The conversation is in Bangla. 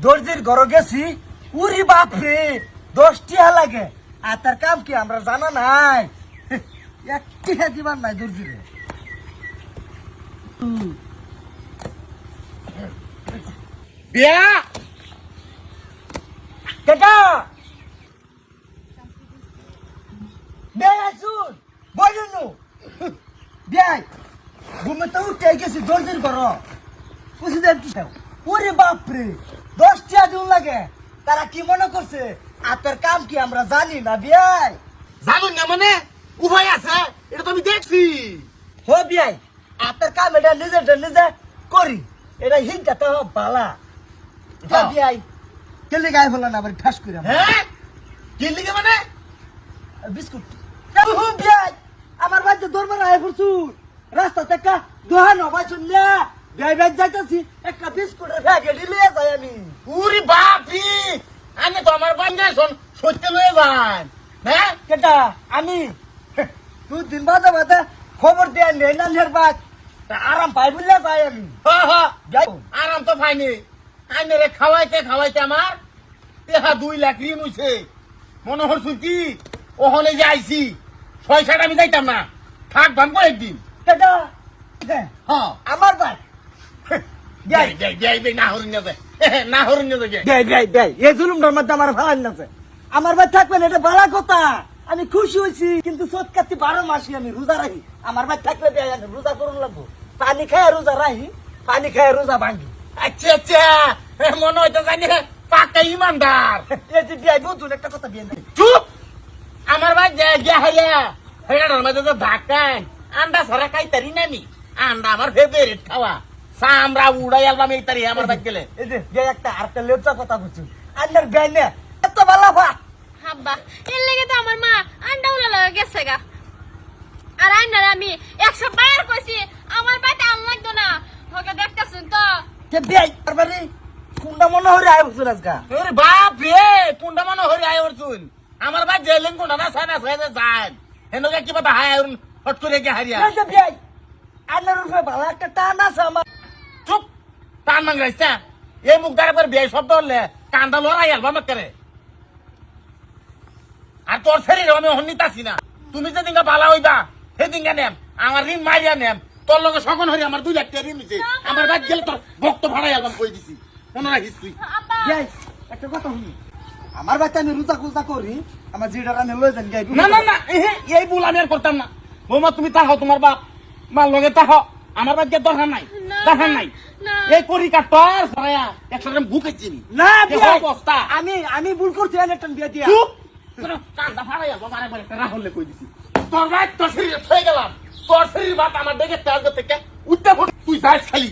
দর্জির ঘর গেছি, উরি বাপরে 10 টিয়া লাগে। আর তার কাম কি আমরা জানা নাই? 1 টিয়া দিবার নাই দর্জিরে। বিয়া কাকা বেয়াসুন বলুন বেয়াই ঘুমে তো উঠে গেছি দর্জির ঘর। বুঝি দেন কি ওরে বাপরে 10 টিয়া দিন লাগে। তারা কি মনে করছে আপনার কাম কি আমরা জানি না বিয়াই? জানুন না মানে উভয় আছে, এটা তো আমি দেখছি। হো বিয়াই আপনার কাম এটা নিজে করি, এটা হিংটা তো বালা। হ্যাঁ। বিয়াই কেলে গায়ে ফেলা না আবার ঠাস করে হ্যাঁ কি লিখে মানে বিস্কুট বিয়াই আমার বাড়িতে দরবার আয় পড়ছুন রাস্তা থেকে দোহান হবাই শুনলে বিয়াই ব্যাগ যাইতেছি একটা বিস্কুটের প্যাকেট লিয়ে যাই আমি। উরি বাপি আমি তো আমার বাঙ্গাই সত্যি লয়ে যান। হ্যাঁ কেটা আমি 2 দিন বাদে খবর দিয়ে নেই না নেরবাদ আরাম পাই বললে যাই আমি। যাই আরাম তো পাইনি। আমি রে খাওয়াইতে আমার 2 লাখ ঋণ হইছে। মনে হচ্ছে কি ওখানে যে আইছি 6-7 আমি যাইতাম না, থাক ভাঙবো একদিন। কেটা হ্যাঁ আমার ভাই না হরিণ যাবে না হরিণ যাবে এই জুলুমটার মধ্যে আমার ভালো আছে। আমার ভাই থাকবেন এটা ভালো কথা, আমি খুশি হয়েছি। কিন্তু সৎকাতি 12 মাসই আমি রোজা রাখি। আমার ভাই থাকলে রোজা করুন লাগবো, পানি খায় রোজা রাখি, পানি খায় রোজা ভাঙি। আচ্ছা মনে হইতে জানি পাকা ইমানদার। এই যে বিয়াই বুঝুন একটা কথা বিয়ে নাই চুপ আমার ভাই গিয়া হাইয়া হেডার মধ্যে তো ধাক্কায় আন্ডা সারা খাইতারি না আমি। আন্ডা আমার ফেভারিট খাওয়া, সামরা উড়াই আলবাম এই তারি আমার ভাই গেলে। এই যে বিয়াই একটা লেচা কথা বুঝুন আন্নার বিয়াই না এত ভালো ভা হাব্বা এর লেগে তো আমার মা আন্ডাউলা লাগা গেছে গা। আর আন্নার আমি 100 বার কইছি আমার বাইতে আন লাগতো না। ওকে দেখতাছেন তো কে বিয়াই তারবারে কুন্ডা মনে হরে আয় বুঝুন আজকা। ওরে বাপ রে কোনটা মনে হরি আয় ওরছুন আমার ভাই জেলেন কোনটা না সানা সাইতে যান হেনকে কি কথা হায় হট করে গিয়া হারিয়া। এই যে বিয়াই আন্নার উপরে ভালো একটা টান আছে আমার। চুপ টান মাংরাইছা এই মুখ দ্বারা করে বিয়ে শব্দ হলে কান্দা লড়াই আলবাম করে। আর তোর শরীরে আমি হন্নিতাছি না, তুমি যেদিনকে বালা হইবা সেদিনকে নেম আমার ঋণ মারিয়া নেম। তোর লগে সকন হরি আমার 2 লাখ টাকা ঋণ নিছে। আমার বাদ গেলে তোর ভক্ত ভাড়াই আলবাম কই দিছি, মনে রাখিস তুই। আব্বা বিয়াই একটা কথা শুনি, আমার বাচ্চা আমি রোজা কোজা করি, আমার জিডার আমি লয়ে যান গাই। না না না এই ভুল আমি আর করতাম না। বৌমা তুমি তাহাও তোমার বাপ মার লগে তাহাও, আমার বাদ গিয়ে দরকার নাই দরকার নাই। না। এই করি কাটর সরাইয়া 100 গ্রাম বুকে চিনি না এই বিয়াই অবস্থা। আমি ভুল করছি একটা বিয়া দিয়া। চুপ কান্দা ফাড়াইয়া বাবার একবার একটা রাহুলে কই দিছি। তোর ভাই তোর শরীরে থয়ে গেলাম, তোর শরীর ভাত আমার দেখে তেল থেকে উঠতে তুই যাস খালি